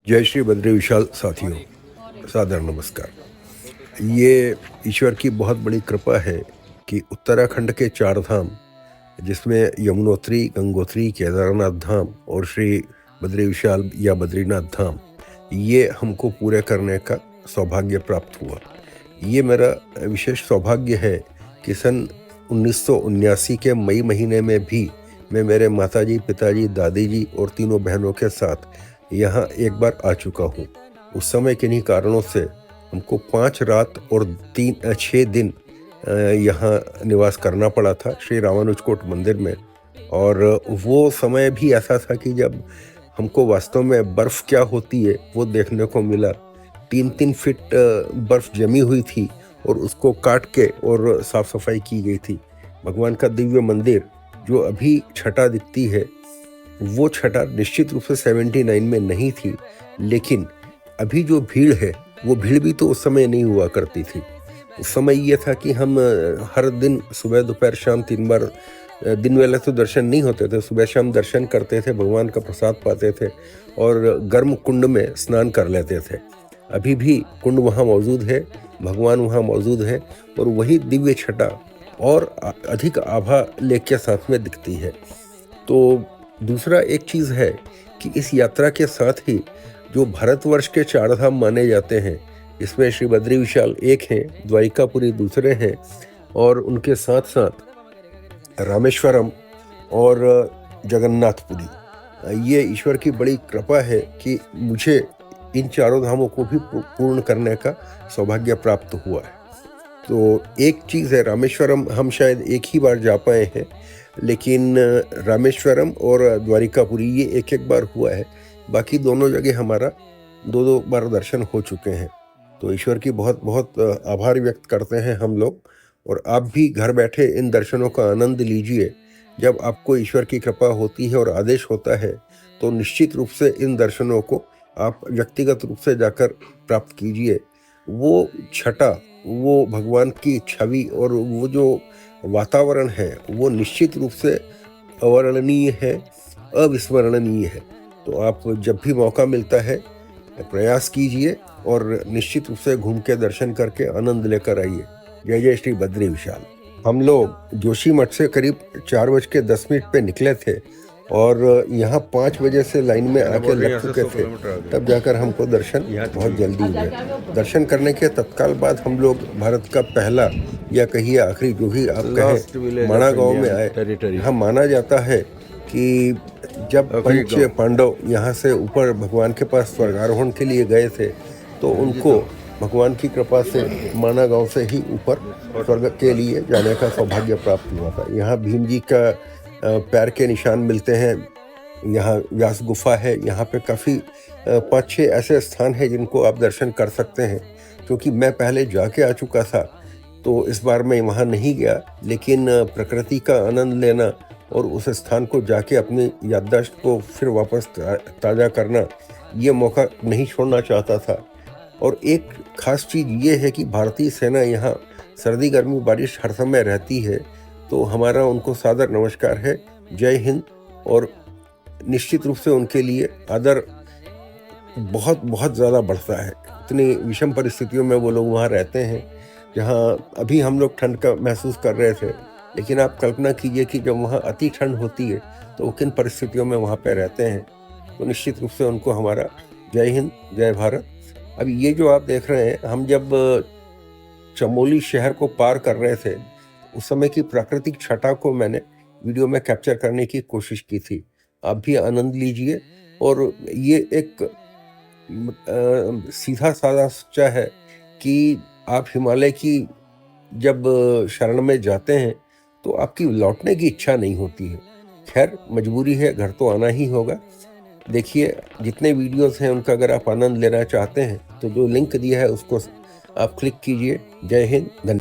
जय श्री बद्री विशाल साथियों, सादर नमस्कार। ये ईश्वर की बहुत बड़ी कृपा है कि उत्तराखंड के 4 धाम, जिसमें यमुनोत्री, गंगोत्री, केदारनाथ धाम और श्री बद्री विशाल या बद्रीनाथ धाम, ये हमको पूरे करने का सौभाग्य प्राप्त हुआ। ये मेरा विशेष सौभाग्य है कि सन 1979 के मई महीने में भी मैं मेरे माताजी, पिताजी, दादी जी और तीनों बहनों के साथ यहाँ एक बार आ चुका हूँ। उस समय किन्हीं कारणों से हमको 5 रात और 6 दिन यहाँ निवास करना पड़ा था श्री रामानुजकोट मंदिर में। और वो समय भी ऐसा था कि जब हमको वास्तव में बर्फ़ क्या होती है वो देखने को मिला। 3-3 फीट बर्फ़ जमी हुई थी और उसको काट के और साफ़ सफाई की गई थी। भगवान का दिव्य मंदिर जो अभी छटा दिखती है, वो छटा निश्चित रूप से 79 में नहीं थी, लेकिन अभी जो भीड़ है वो भीड़ भी तो उस समय नहीं हुआ करती थी। उस समय ये था कि हम हर दिन सुबह दोपहर शाम 3 बार, दिन वेला तो दर्शन नहीं होते थे, सुबह शाम दर्शन करते थे, भगवान का प्रसाद पाते थे और गर्म कुंड में स्नान कर लेते थे। अभी भी कुंड वहाँ मौजूद है, भगवान वहाँ मौजूद है और वही दिव्य छटा और अधिक आभा लेख के साथ में दिखती है। तो दूसरा एक चीज़ है कि इस यात्रा के साथ ही जो भारतवर्ष के 4 धाम माने जाते हैं, इसमें श्री बद्री विशाल एक हैं, द्वारिकापुरी दूसरे हैं और उनके साथ साथ रामेश्वरम और जगन्नाथपुरी। ये ईश्वर की बड़ी कृपा है कि मुझे इन 4 धामों को भी पूर्ण करने का सौभाग्य प्राप्त हुआ है। तो एक चीज़ है, रामेश्वरम हम शायद एक ही बार जा पाए हैं, लेकिन रामेश्वरम और द्वारिकापुरी ये एक बार हुआ है। बाकी दोनों जगह हमारा 2 बार दर्शन हो चुके हैं। तो ईश्वर की बहुत बहुत आभार व्यक्त करते हैं हम लोग। और आप भी घर बैठे इन दर्शनों का आनंद लीजिए। जब आपको ईश्वर की कृपा होती है और आदेश होता है तो निश्चित रूप से इन दर्शनों को आप व्यक्तिगत रूप से जाकर प्राप्त कीजिए। वो छटा, वो भगवान की छवि और वो जो वातावरण है वो निश्चित रूप से अवर्णनीय है, अविस्मरणीय है। तो आप जब भी मौका मिलता है प्रयास कीजिए और निश्चित रूप से घूम के दर्शन करके आनंद लेकर आइए। जय जय श्री बद्री विशाल। हम लोग जोशी मठ से करीब 4:10 पे निकले थे और यहाँ 5 बजे से लाइन में आके लग चुके थे, तब जाकर हमको दर्शन बहुत जल्दी हुए। दर्शन करने के तत्काल बाद हम लोग भारत का पहला या कहिए आखिरी, जो भी आप कहें, माणा गांव में आए। यहाँ माना जाता है कि जब पंच पांडव यहाँ से ऊपर भगवान के पास स्वर्गारोहण के लिए गए थे तो उनको भगवान की कृपा से माना गांव से ही ऊपर स्वर्ग के लिए जाने का सौभाग्य प्राप्त हुआ था। यहाँ भीम जी का पैर के निशान मिलते हैं, यहाँ व्यास गुफा है, यहाँ पे काफ़ी 5-6 ऐसे स्थान हैं जिनको आप दर्शन कर सकते हैं। क्योंकि मैं पहले जाके आ चुका था तो इस बार मैं वहाँ नहीं गया, लेकिन प्रकृति का आनंद लेना और उस स्थान को जाके अपनी याददाश्त को फिर वापस ताज़ा करना, ये मौका नहीं छोड़ना चाहता था। और एक ख़ास चीज़ ये है कि भारतीय सेना यहाँ सर्दी गर्मी बारिश हर समय रहती है, तो हमारा उनको सादर नमस्कार है, जय हिंद। और निश्चित रूप से उनके लिए आदर बहुत बहुत ज़्यादा बढ़ता है। इतनी विषम परिस्थितियों में वो लोग वहाँ रहते हैं, जहाँ अभी हम लोग ठंड का महसूस कर रहे थे, लेकिन आप कल्पना कीजिए कि जब वहाँ अति ठंड होती है तो वो किन परिस्थितियों में वहाँ पे रहते हैं। तो निश्चित रूप से उनको हमारा जय हिंद, जय भारत। अब ये जो आप देख रहे हैं, हम जब चमोली शहर को पार कर रहे थे, उस समय की प्राकृतिक छटा को मैंने वीडियो में कैप्चर करने की कोशिश की थी। आप भी आनंद लीजिए। और ये एक सीधा साधा सच्चा है कि आप हिमालय की जब शरण में जाते हैं तो आपकी लौटने की इच्छा नहीं होती है। खैर, मजबूरी है, घर तो आना ही होगा। देखिए, जितने वीडियोस हैं उनका अगर आप आनंद लेना चाहते हैं तो जो लिंक दिया है उसको आप क्लिक कीजिए। जय हिंद, धन्यवाद।